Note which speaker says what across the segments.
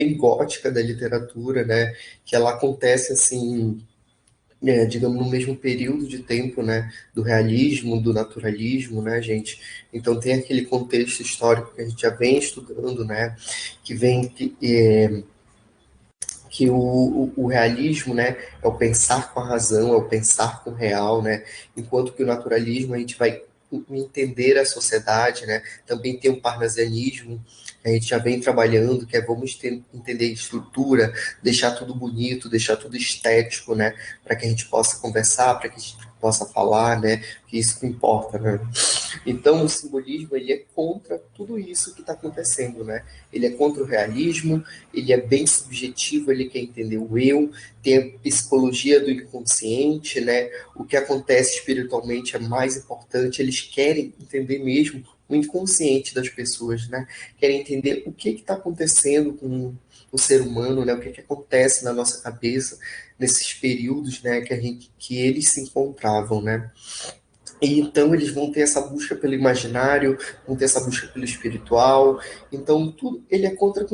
Speaker 1: bem gótica da literatura, né? Que ela acontece assim, digamos, no mesmo período de tempo, né, do realismo, do naturalismo, né, gente? Então tem aquele contexto histórico que a gente já vem estudando, né, que vem que o realismo, né, é o pensar com a razão, é o pensar com o real, né, enquanto que o naturalismo a gente vai entender a sociedade, né, também tem o parnasianismo, que a gente já vem trabalhando, que é vamos entender a estrutura, deixar tudo bonito, deixar tudo estético, né, para que a gente possa conversar, para que a gente possa falar, né, que isso que importa, né. Então, o simbolismo ele é contra tudo isso que está acontecendo, né? Ele é contra o realismo, ele é bem subjetivo, ele quer entender o eu, tem a psicologia do inconsciente, né? O que acontece espiritualmente é mais importante, eles querem entender mesmo o inconsciente das pessoas, né? Querem entender o que está acontecendo com o ser humano, né? O que acontece na nossa cabeça nesses períodos, né? Que eles se encontravam, né? E então eles vão ter essa busca pelo imaginário, vão ter essa busca pelo espiritual. Então tudo, ele é contra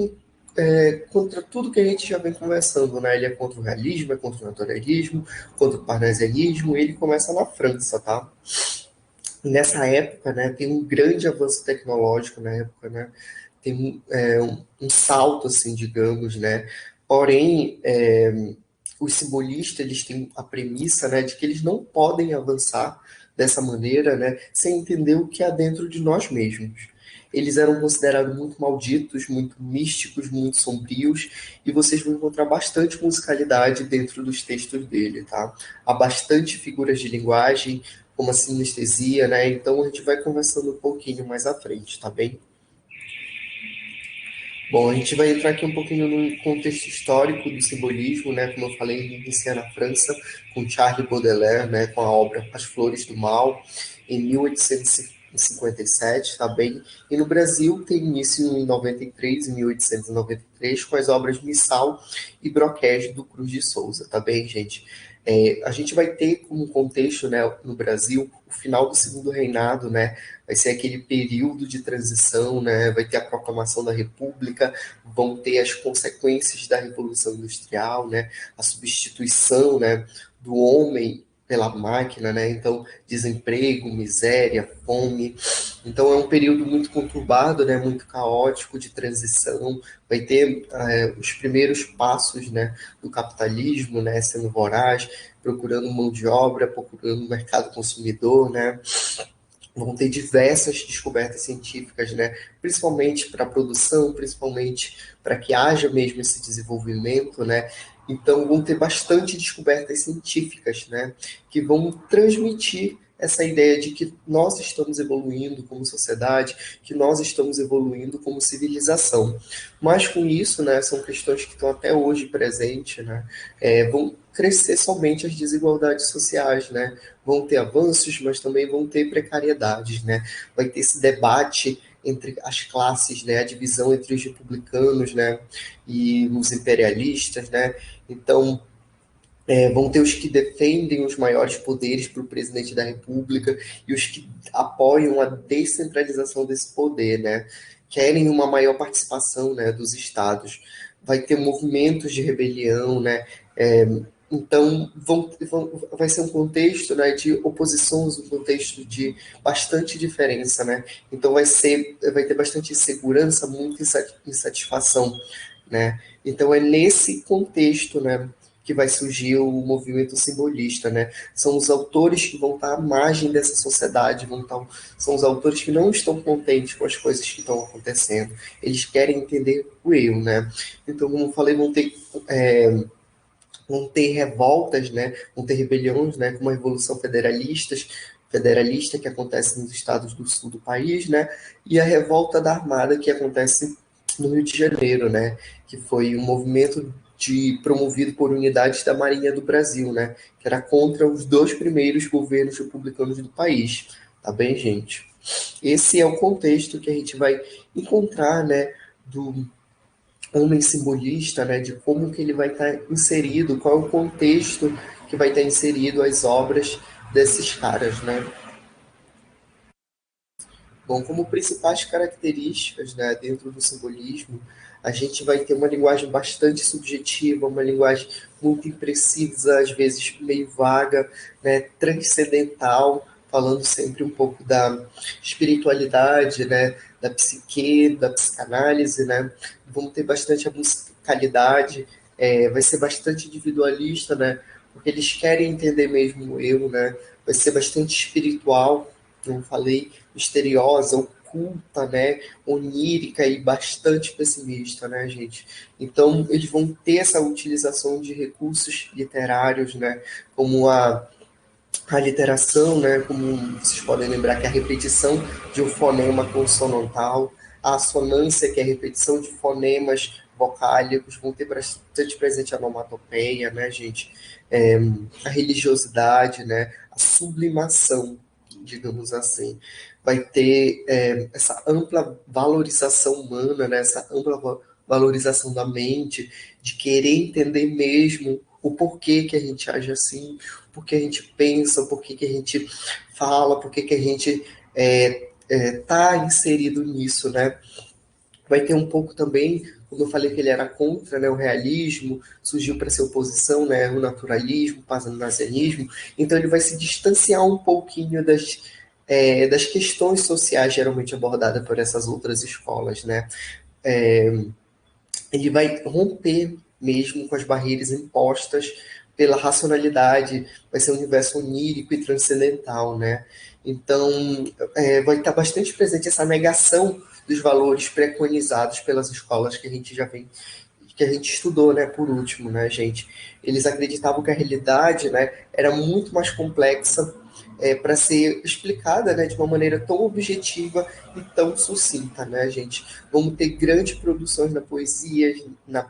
Speaker 1: tudo que a gente já vem conversando, né? Ele é contra o realismo, é contra o naturalismo, contra o parnasianismo. Ele começa na França, tá? Nessa época, né, tem um grande avanço tecnológico na época, né? Tem um salto, assim, digamos, né? Porém, os simbolistas eles têm a premissa, né, de que eles não podem avançar dessa maneira, né, sem entender o que há dentro de nós mesmos. Eles eram considerados muito malditos, muito místicos, muito sombrios, e vocês vão encontrar bastante musicalidade dentro dos textos dele, tá? Há bastante figuras de linguagem, como a sinestesia, né? Então a gente vai conversando um pouquinho mais à frente, tá bem? Bom, a gente vai entrar aqui um pouquinho no contexto histórico do simbolismo, né? Como eu falei, ele inicia na França com Charles Baudelaire, né? Com a obra As Flores do Mal, em 1857, tá bem? E no Brasil tem início em 93, em 1893, com as obras Missal e Broquege do Cruz de Souza, tá bem, gente? A gente vai ter como contexto, né, no Brasil, o final do segundo reinado, né? Vai ser aquele período de transição, né? Vai ter a proclamação da República, vão ter as consequências da Revolução Industrial, né? A substituição, né, do homem pela máquina, né? Então, desemprego, miséria, fome. Então, é um período muito conturbado, né? Muito caótico de transição. Vai ter os primeiros passos, né, do capitalismo, né, sendo voraz, procurando mão de obra, procurando mercado consumidor, né? Vão ter diversas descobertas científicas, né? Principalmente para a produção, principalmente para que haja mesmo esse desenvolvimento, né? Então vão ter bastante descobertas científicas, né? Que vão transmitir essa ideia de que nós estamos evoluindo como sociedade, que nós estamos evoluindo como civilização. Mas com isso, né, são questões que estão até hoje presentes, né? Vão crescer somente as desigualdades sociais, né? Vão ter avanços, mas também vão ter precariedades, né? Vai ter esse debate entre as classes, né? A divisão entre os republicanos, né? E os imperialistas, né? Então, vão ter os que defendem os maiores poderes para o presidente da República e os que apoiam a descentralização desse poder, né? Querem uma maior participação, né, dos estados. Vai ter movimentos de rebelião, né? Então, vai ser um contexto, né, de oposições, um contexto de bastante diferença, né? Então, vai ter bastante insegurança, muita insatisfação, né? Então, é nesse contexto, né, que vai surgir o movimento simbolista, né? São os autores que vão estar à margem dessa sociedade, são os autores que não estão contentes com as coisas que estão acontecendo. Eles querem entender o eu, né? Então, como eu falei, vão ter revoltas, né? Vão ter rebeliões, né? Como a Revolução Federalista que acontece nos estados do sul do país, né? E a revolta da Armada que acontece no Rio de Janeiro, né? Que foi um movimento promovido por unidades da Marinha do Brasil, né? Que era contra os dois primeiros governos republicanos do país. Tá bem, gente? Esse é o contexto que a gente vai encontrar, né? Do homem simbolista, né, de como que ele vai estar inserido, qual é o contexto que vai estar inserido as obras desses caras, né? Bom, como principais características, né, dentro do simbolismo, a gente vai ter uma linguagem bastante subjetiva, uma linguagem muito imprecisa, às vezes meio vaga, né, transcendental, falando sempre um pouco da espiritualidade, né, da psique, da psicanálise, né? Vamos ter bastante a musicalidade, vai ser bastante individualista, né? Porque eles querem entender mesmo o eu, né? Vai ser bastante espiritual, como falei, misteriosa, oculta, né? Onírica e bastante pessimista, né, gente? Então, eles vão ter essa utilização de recursos literários, né? Como a literação, né, como vocês podem lembrar, que é a repetição de um fonema consonantal, a assonância, que é a repetição de fonemas vocálicos, vão ter bastante presente a onomatopeia, né, gente? É, a religiosidade, né, a sublimação, digamos assim. Vai ter essa ampla valorização humana, né, essa ampla valorização da mente, de querer entender mesmo o porquê que a gente age assim, por que a gente pensa, por que a gente fala, por que a gente tá inserido nisso, né? Vai ter um pouco também, como eu falei que ele era contra, né, o realismo, surgiu para ser oposição, né, o naturalismo, passanasianismo, então ele vai se distanciar um pouquinho das questões sociais geralmente abordadas por essas outras escolas, né? É, ele vai romper mesmo com as barreiras impostas pela racionalidade, vai ser um universo onírico e transcendental, né? Então, vai estar bastante presente essa negação dos valores preconizados pelas escolas que a gente já vem, que a gente estudou, né, por último, né, gente? Eles acreditavam que a realidade, né, era muito mais complexa para ser explicada, né, de uma maneira tão objetiva e tão sucinta, né, gente? Vamos ter grandes produções na poesia, nas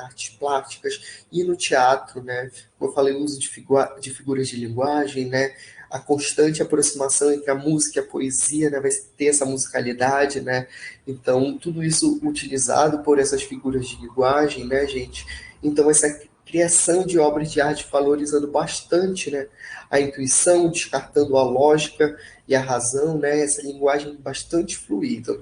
Speaker 1: artes plásticas e no teatro, né? Como eu falei, o uso de figuras de linguagem, né? A constante aproximação entre a música e a poesia, né? Vai ter essa musicalidade, né? Então, tudo isso utilizado por essas figuras de linguagem, né, gente? Então, essa criação de obras de arte valorizando bastante, né, a intuição, descartando a lógica e a razão, né, essa linguagem bastante fluida.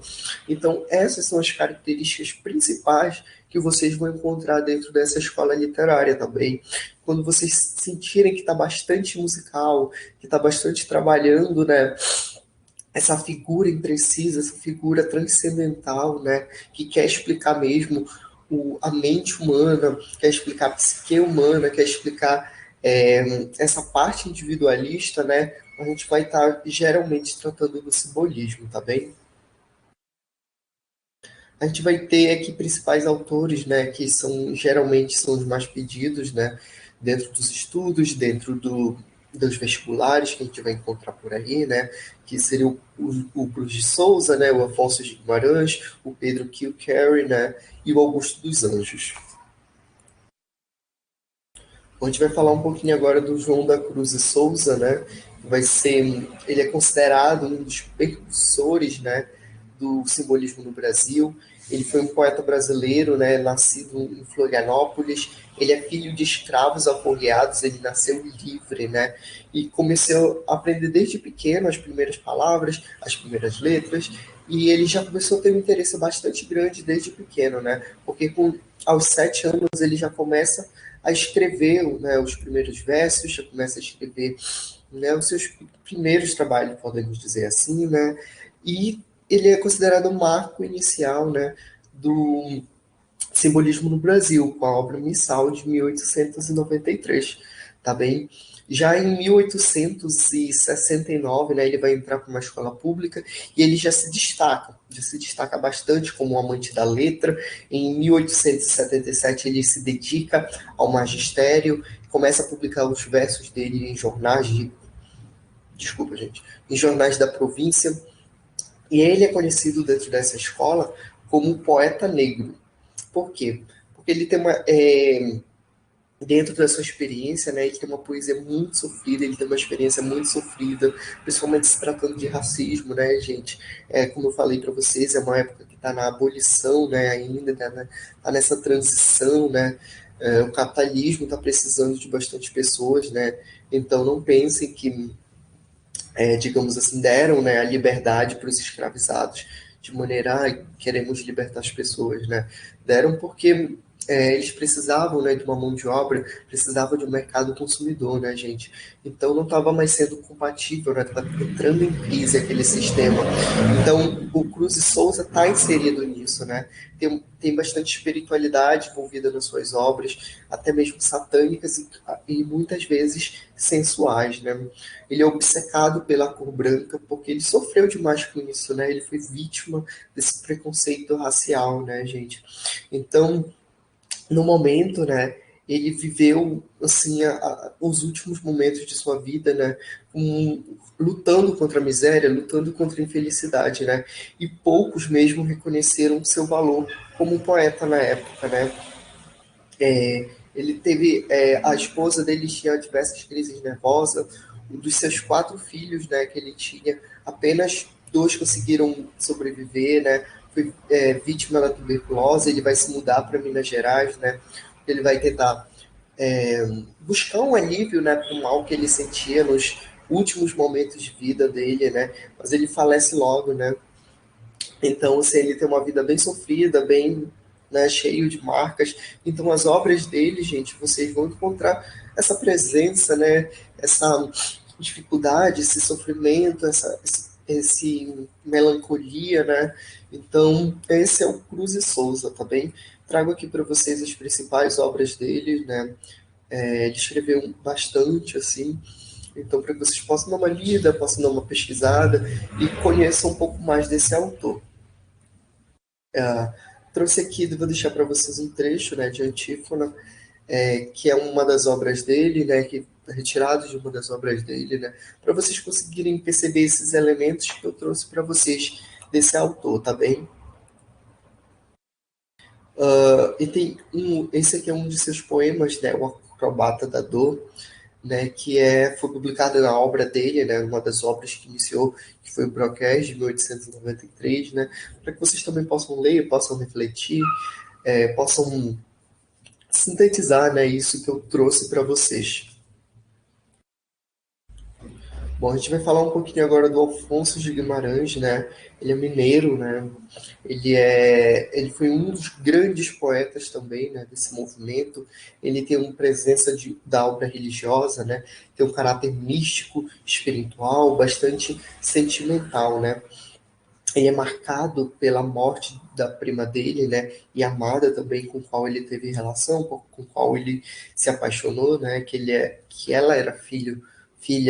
Speaker 1: Então, essas são as características principais que vocês vão encontrar dentro dessa escola literária também. Quando vocês sentirem que está bastante musical, que está bastante trabalhando, né, essa figura imprecisa, essa figura transcendental, né, que quer explicar mesmo a mente humana, quer explicar a psique humana, quer explicar essa parte individualista, né, a gente vai estar geralmente tratando do simbolismo, tá bem? A gente vai ter aqui principais autores, né, que geralmente são os mais pedidos, né, dentro dos estudos, dentro dos vestibulares que a gente vai encontrar por aí, né, que seria o Cruz de Souza, né, o Afonso de Guimarães, o Pedro Kilkerry, né, e o Augusto dos Anjos. A gente vai falar um pouquinho agora do João da Cruz de Souza, né? Ele é considerado um dos precursores, né, do simbolismo no Brasil. Ele foi um poeta brasileiro, né, nascido em Florianópolis. Ele é filho de escravos aporreados, ele nasceu livre, né? E começou a aprender desde pequeno as primeiras palavras, as primeiras letras, e ele já começou a ter um interesse bastante grande desde pequeno, né? Porque aos 7 anos ele já começa a escrever, né, os primeiros versos, já começa a escrever, né, os seus primeiros trabalhos, podemos dizer assim, né, e ele é considerado o marco inicial, né, do simbolismo no Brasil, com a obra Missal de 1893, tá bem? Já em 1869, né, ele vai entrar para uma escola pública e ele já se destaca bastante como um amante da letra. Em 1877 ele se dedica ao magistério, começa a publicar os versos dele em desculpa, gente, em jornais da província, e ele é conhecido dentro dessa escola como poeta negro. Por quê? Porque ele tem dentro da sua experiência, né, ele tem uma poesia muito sofrida, ele tem uma experiência muito sofrida, principalmente se tratando de racismo, né, gente? Como eu falei para vocês, é uma época que está na abolição, né, ainda, tá nessa transição, né? O capitalismo está precisando de bastante pessoas, né? Então não pensem que digamos assim, deram, né, a liberdade para os escravizados, de maneira, queremos libertar as pessoas, né? Deram porque eles precisavam, né, de uma mão de obra, precisavam de um mercado consumidor, né, gente? Então não estava mais sendo compatível, né? Estava entrando em crise aquele sistema. Então o Cruz e Souza está inserido nisso, né? Tem bastante espiritualidade envolvida nas suas obras, até mesmo satânicas e muitas vezes sensuais, né? Ele é obcecado pela cor branca porque ele sofreu demais com isso, né? Ele foi vítima desse preconceito racial, né, gente? Então, no momento, né, ele viveu assim os últimos momentos de sua vida, né, lutando contra a miséria, lutando contra a infelicidade, né? E poucos mesmo reconheceram seu valor como um poeta na época, né? Ele teve a esposa dele tinha diversas crises nervosas. Um dos seus 4 filhos, né, que ele tinha, apenas 2 conseguiram sobreviver, né? Foi vítima da tuberculose. Ele vai se mudar para Minas Gerais, né? Ele vai tentar buscar um alívio, né, para o mal que ele sentia nos últimos momentos de vida dele, né? Mas ele falece logo, né? Então, assim, ele tem uma vida bem sofrida, bem, né, cheio de marcas. Então, as obras dele, gente, vocês vão encontrar essa presença, né, essa dificuldade, esse sofrimento, esse melancolia, né? Então, esse é o Cruz e Souza, tá bem? Trago aqui para vocês as principais obras dele, né? Ele escreveu bastante, assim, então, para que vocês possam dar uma lida, possam dar uma pesquisada e conheçam um pouco mais desse autor. É, trouxe aqui, vou deixar para vocês um trecho, né, de Antífona, que é uma das obras dele, né, que é retirado de uma das obras dele, né, para vocês conseguirem perceber esses elementos que eu trouxe para vocês desse autor, tá bem? E tem esse aqui é um de seus poemas, né, o Acrobata da Dor, né, foi publicada na obra dele, né, uma das obras que iniciou, que foi o Broquês, de 1893, né, para que vocês também possam ler, possam refletir, possam sintetizar, né, isso que eu trouxe para vocês. Bom, a gente vai falar um pouquinho agora do Alfonso de Guimarães, né? Ele é mineiro, né? Ele foi um dos grandes poetas também, né, desse movimento. Ele tem uma presença da obra religiosa, né? Tem um caráter místico, espiritual, bastante sentimental, né? Ele é marcado pela morte da prima dele, né? E amada também, com qual ele teve relação, com qual ele se apaixonou, né? Que ela era filha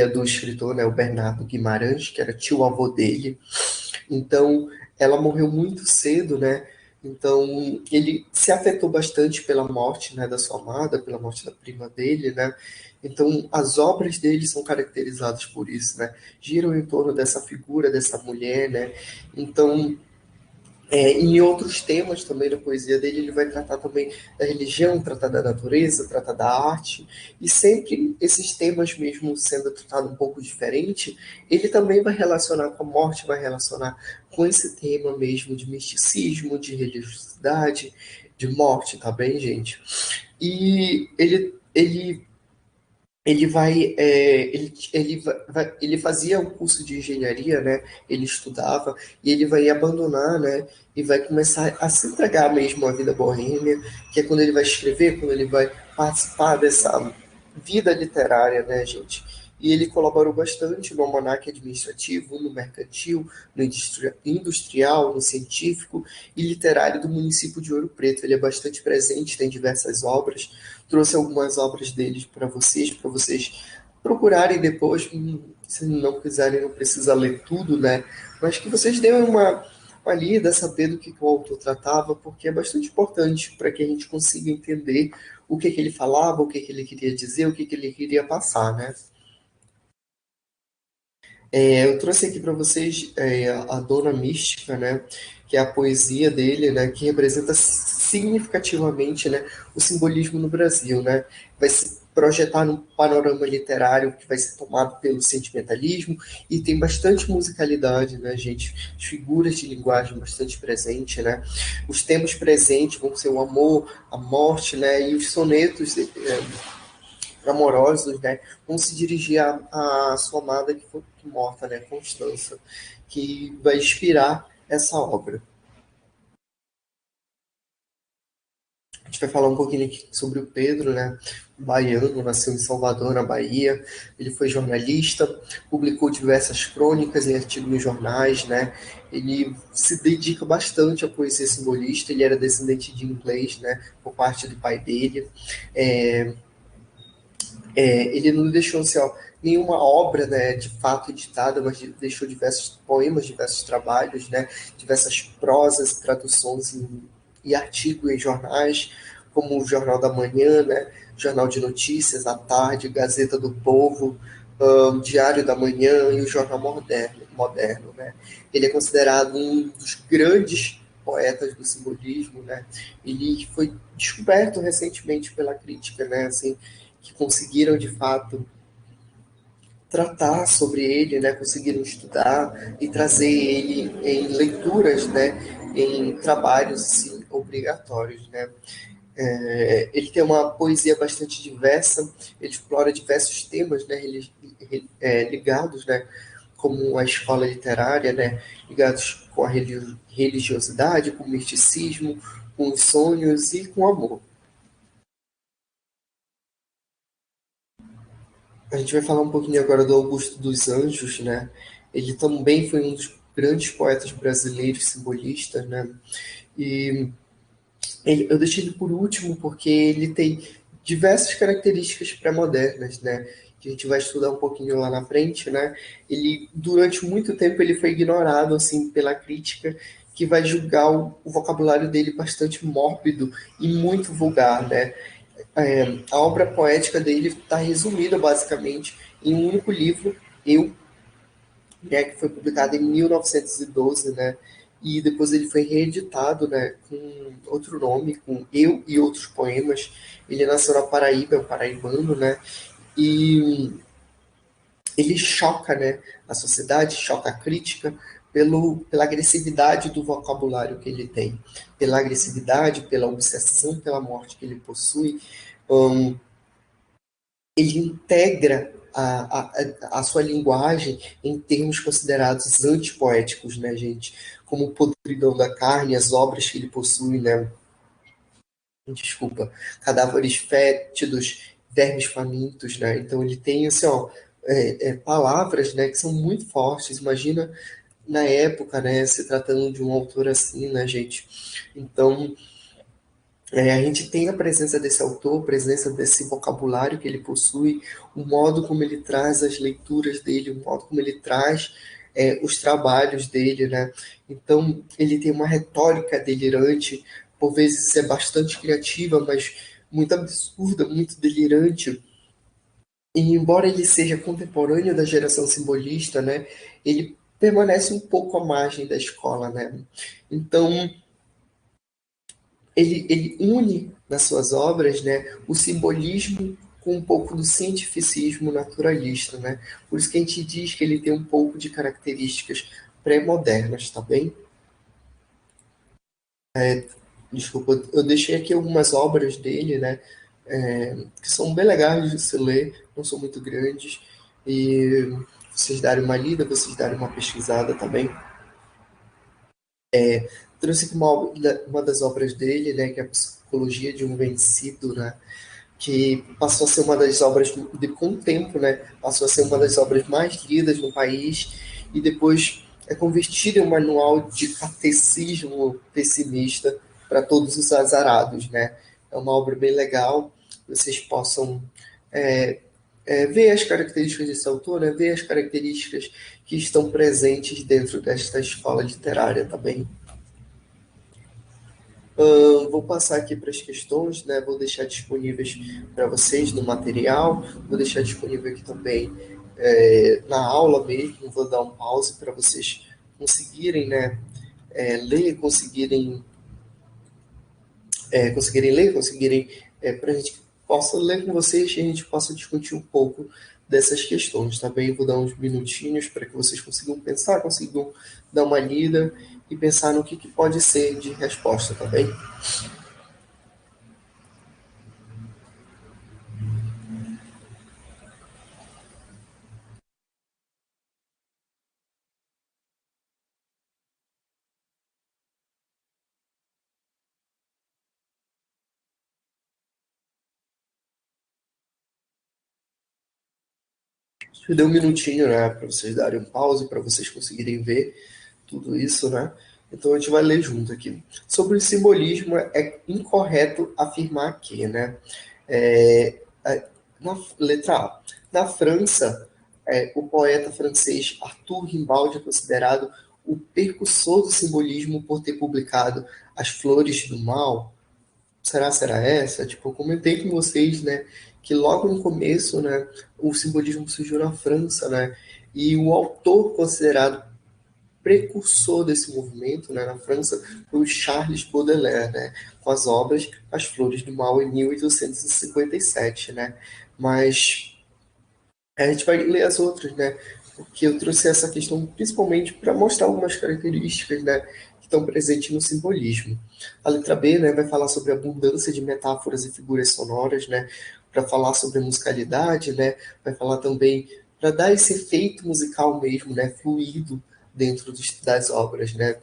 Speaker 1: do escritor, né? O Bernardo Guimarães, que era tio-avô dele. Então, ela morreu muito cedo, né? Então, ele se afetou bastante pela morte, né, da sua amada, pela morte da prima dele, né? Então, as obras dele são caracterizadas por isso, né? Giram em torno dessa figura, dessa mulher, né? Então, em outros temas também da poesia dele, ele vai tratar também da religião, tratar da natureza, tratar da arte, e sempre esses temas, mesmo sendo tratado um pouco diferente, ele também vai relacionar com a morte, vai relacionar com esse tema mesmo de misticismo, de religiosidade, de morte, tá bem, gente? E ele fazia um curso de engenharia, né? Ele estudava e ele vai abandonar, né? E vai começar a se entregar mesmo à vida boêmia, que é quando ele vai escrever, quando ele vai participar dessa vida literária, né, gente? E ele colaborou bastante no almanaque administrativo, no mercantil, no industrial, no científico e literário do município de Ouro Preto. Ele é bastante presente, tem diversas obras. Trouxe algumas obras dele para vocês procurarem depois. Se não quiserem, não precisa ler tudo, né? Mas que vocês deem uma lida, saber do que o autor tratava, porque é bastante importante para que a gente consiga entender o que ele falava, o que ele queria dizer, o que ele queria passar, né? Eu trouxe aqui para vocês a Dona Mística, né, que é a poesia dele, né, que representa significativamente, né, o simbolismo no Brasil, né, vai se projetar num panorama literário que vai ser tomado pelo sentimentalismo e tem bastante musicalidade, né, gente, as figuras de linguagem bastante presente, né, os temas presentes vão ser o amor, a morte, né, e os sonetos amorosos, né, vão se dirigir à sua amada que foi morta, né, Constança, que vai inspirar essa obra. A gente vai falar um pouquinho aqui sobre o Pedro, né? Baiano, nasceu em Salvador, na Bahia. Ele foi jornalista, publicou diversas crônicas e artigos em jornais, né? Ele se dedica bastante à poesia simbolista. Ele era descendente de inglês, né? Por parte do pai dele. É, ele não deixou assim, ó, nenhuma obra, né, de fato editada, mas deixou diversos poemas, diversos trabalhos, né, diversas prosas, traduções e artigos em jornais, como o Jornal da Manhã, né, Jornal de Notícias, à Tarde, Gazeta do Povo, Diário da Manhã e o Jornal Moderno, né. Ele é considerado um dos grandes poetas do simbolismo, né. Ele foi descoberto recentemente pela crítica, né, assim, que conseguiram de fato tratar sobre ele, né, conseguiram estudar e trazer ele em leituras, né, em trabalhos assim, obrigatórios, né. Ele tem uma poesia bastante diversa, ele explora diversos temas, né, ligados, né, como a escola literária, né, ligados com a religiosidade, com o misticismo, com os sonhos e com o amor. A gente vai falar um pouquinho agora do Augusto dos Anjos, né? Ele também foi um dos grandes poetas brasileiros simbolistas, né? E eu deixei ele por último porque ele tem diversas características pré-modernas, né? Que a gente vai estudar um pouquinho lá na frente, né? Ele, durante muito tempo, ele foi ignorado, assim, pela crítica, que vai julgar o vocabulário dele bastante mórbido e muito vulgar, né? A obra poética dele está resumida basicamente em um único livro, Eu, né, que foi publicado em 1912, né, e depois ele foi reeditado, né, com outro nome, com Eu e Outros Poemas. Ele nasceu na Paraíba, é um paraibano, né, e ele choca, né, a sociedade, choca a crítica pela agressividade do vocabulário que ele tem, pela agressividade, pela obsessão pela morte que ele possui. Ele integra a sua linguagem em termos considerados antipoéticos, né, gente? Como o Podridão da Carne, as obras que ele possui, né? Desculpa, cadáveres fétidos, vermes famintos, né? Então ele tem, assim, ó, palavras, né, que são muito fortes. Imagina na época, né, se tratando de um autor assim, né, gente? Então, a gente tem a presença desse autor, a presença desse vocabulário que ele possui, o modo como ele traz as leituras dele, o modo como ele traz os trabalhos dele, né? Então, ele tem uma retórica delirante, por vezes é bastante criativa, mas muito absurda, muito delirante. E embora ele seja contemporâneo da geração simbolista, né, ele permanece um pouco à margem da escola, né? Então, ele une nas suas obras, né, o simbolismo com um pouco do cientificismo naturalista, né? Por isso que a gente diz que ele tem um pouco de características pré-modernas, tá bem? Desculpa, eu deixei aqui algumas obras dele, né, que são bem legais de se ler, não são muito grandes, e vocês darem uma lida, vocês darem uma pesquisada também. Trouxe aqui uma das obras dele, né, que é a Psicologia de um Vencido, né, que passou a ser uma das obras, com o tempo, né, passou a ser uma das obras mais lidas no país, e depois é convertida em um manual de catecismo pessimista para todos os azarados, né. É uma obra bem legal, vocês possam é, ver as características desse autor, né, ver as características que estão presentes dentro desta escola literária também. Vou passar aqui para as questões, né? Vou deixar disponíveis para vocês no material, vou deixar disponível aqui também na aula mesmo, vou dar um pause para vocês conseguirem, né, ler, conseguirem ler, conseguirem, para a gente possa ler com vocês e a gente possa discutir um pouco dessas questões, tá bem? Vou dar uns minutinhos para que vocês consigam pensar, consigam dar uma lida e pensar no que pode ser de resposta, tá bem? Deu um minutinho, né, para vocês darem um pause, para vocês conseguirem ver tudo isso, né? Então a gente vai ler junto aqui. Sobre o simbolismo, é incorreto afirmar que, né? Na letra A. Na França, o poeta francês Arthur Rimbaud é considerado o precursor do simbolismo por ter publicado As Flores do Mal. Será essa? Tipo, eu comentei com vocês, né, que logo no começo, né, o simbolismo surgiu na França, né, e o autor considerado precursor desse movimento, né, na França, foi o Charles Baudelaire, né, com as obras As Flores do Mal em 1857, né, mas a gente vai ler as outras, né, porque eu trouxe essa questão principalmente para mostrar algumas características, né, que estão presentes no simbolismo. A letra B, né, vai falar sobre a abundância de metáforas e figuras sonoras, né, para falar sobre a musicalidade, né, vai falar também para dar esse efeito musical mesmo, né, fluido dentro das obras, né.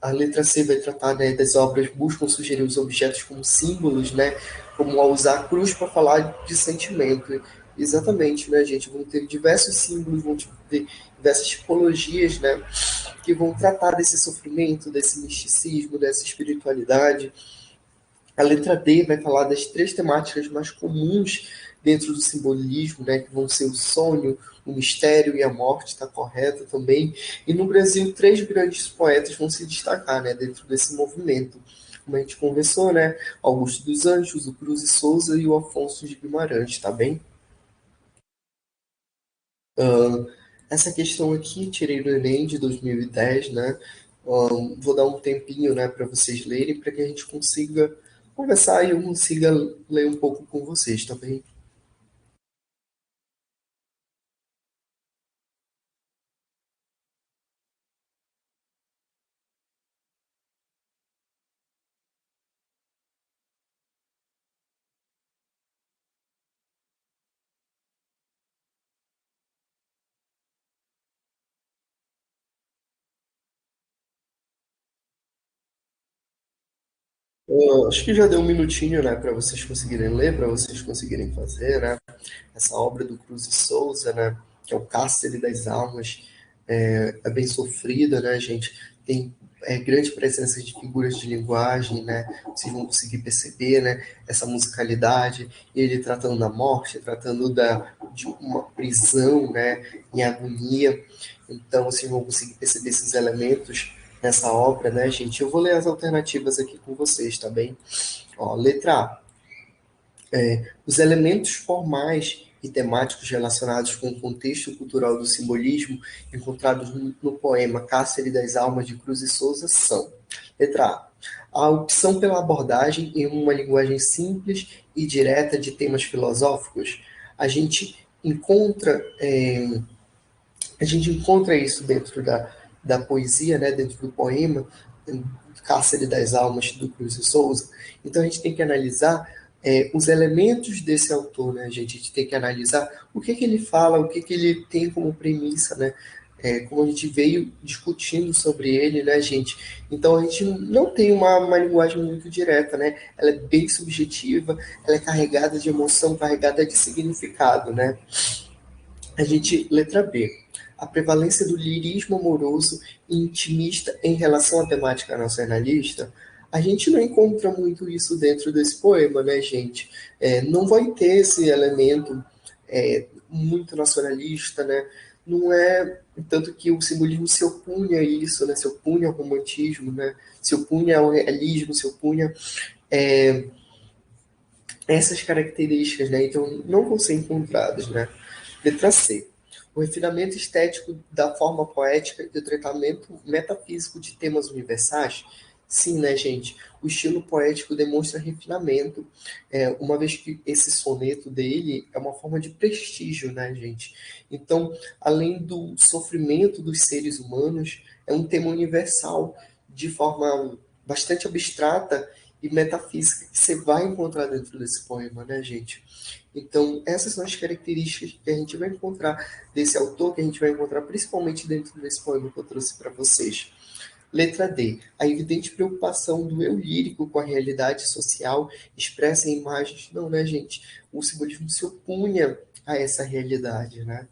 Speaker 1: A letra C vai tratar, né, das obras buscam sugerir os objetos como símbolos, né, como ao usar a cruz para falar de sentimento. Exatamente, né, gente? Vão ter diversos símbolos, vão ter diversas tipologias, né, que vão tratar desse sofrimento, desse misticismo, dessa espiritualidade. A letra D vai falar das três temáticas mais comuns dentro do simbolismo, né, que vão ser o sonho, o mistério e a morte, está correto também. E no Brasil, três grandes poetas vão se destacar, né, dentro desse movimento. Como a gente conversou, né, Augusto dos Anjos, o Cruz e Souza e o Afonso de Guimarães, tá bem? Uh, essa questão aqui, tirei do Enem de 2010, né? Vou dar um tempinho, né, para vocês lerem, para que a gente consiga conversar e eu consiga ler um pouco com vocês, tá bem? Acho que já deu um minutinho, né, para vocês conseguirem ler, para vocês conseguirem fazer, né? Essa obra do Cruz e Souza, né, que é o Cárcere das Almas, é bem sofrida, né, gente? Tem grande presença de figuras de linguagem, né? Vocês vão conseguir perceber, né, essa musicalidade, ele tratando da morte, tratando de uma prisão, né, em agonia. Então, vocês vão conseguir perceber esses elementos nessa obra, né, gente? Eu vou ler as alternativas aqui com vocês, tá bem? Ó, letra A. Os elementos formais e temáticos relacionados com o contexto cultural do simbolismo encontrados no poema Cárcere das Almas de Cruz e Souza são: letra A. A opção pela abordagem em uma linguagem simples e direta de temas filosóficos. A gente encontra, a gente encontra isso dentro da poesia, né, dentro do poema Cárcere das Almas do Cruz e Souza. Então a gente tem que analisar os elementos desse autor, né, gente? A gente tem que analisar o que ele fala, o que ele tem como premissa, né? Como a gente veio discutindo sobre ele, né, gente? Então a gente não tem uma linguagem muito direta, né? Ela é bem subjetiva, ela é carregada de emoção, carregada de significado, né? A gente, letra B. A prevalência do lirismo amoroso e intimista em relação à temática nacionalista, a gente não encontra muito isso dentro desse poema, né, gente? Não vai ter esse elemento muito nacionalista, né? Não é tanto que o simbolismo se opunha a isso, né? Se opunha ao romantismo, né? Se opunha ao realismo, se opunha a essas características, né? Então não vão ser encontradas, né? Letra C. O refinamento estético da forma poética e o tratamento metafísico de temas universais. Sim, né, gente? O estilo poético demonstra refinamento, uma vez que esse soneto dele é uma forma de prestígio, né, gente? Então, além do sofrimento dos seres humanos, é um tema universal, de forma bastante abstrata e metafísica, que você vai encontrar dentro desse poema, né, gente? Então, essas são as características que a gente vai encontrar desse autor, que a gente vai encontrar principalmente dentro desse poema que eu trouxe para vocês. Letra D. A evidente preocupação do eu lírico com a realidade social expressa em imagens. Não, né, gente? O simbolismo se opunha a essa realidade, né?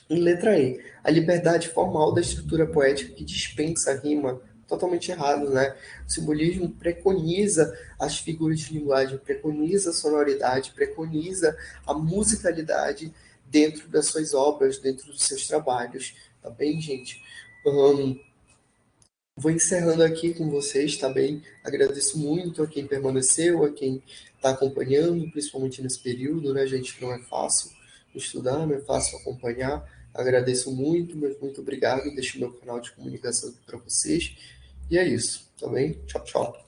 Speaker 1: Em letra E, a liberdade formal da estrutura poética que dispensa a rima, totalmente errado, né? O simbolismo preconiza as figuras de linguagem, preconiza a sonoridade, preconiza a musicalidade dentro das suas obras, dentro dos seus trabalhos, tá bem, gente? Hum, Vou encerrando aqui com vocês, tá bem? Agradeço muito a quem permaneceu, a quem está acompanhando, principalmente nesse período, né, gente? Que não é fácil estudar, não é fácil acompanhar. Agradeço muito, mas muito obrigado. Deixo meu canal de comunicação aqui para vocês. E é isso, tá bem? Tchau, tchau.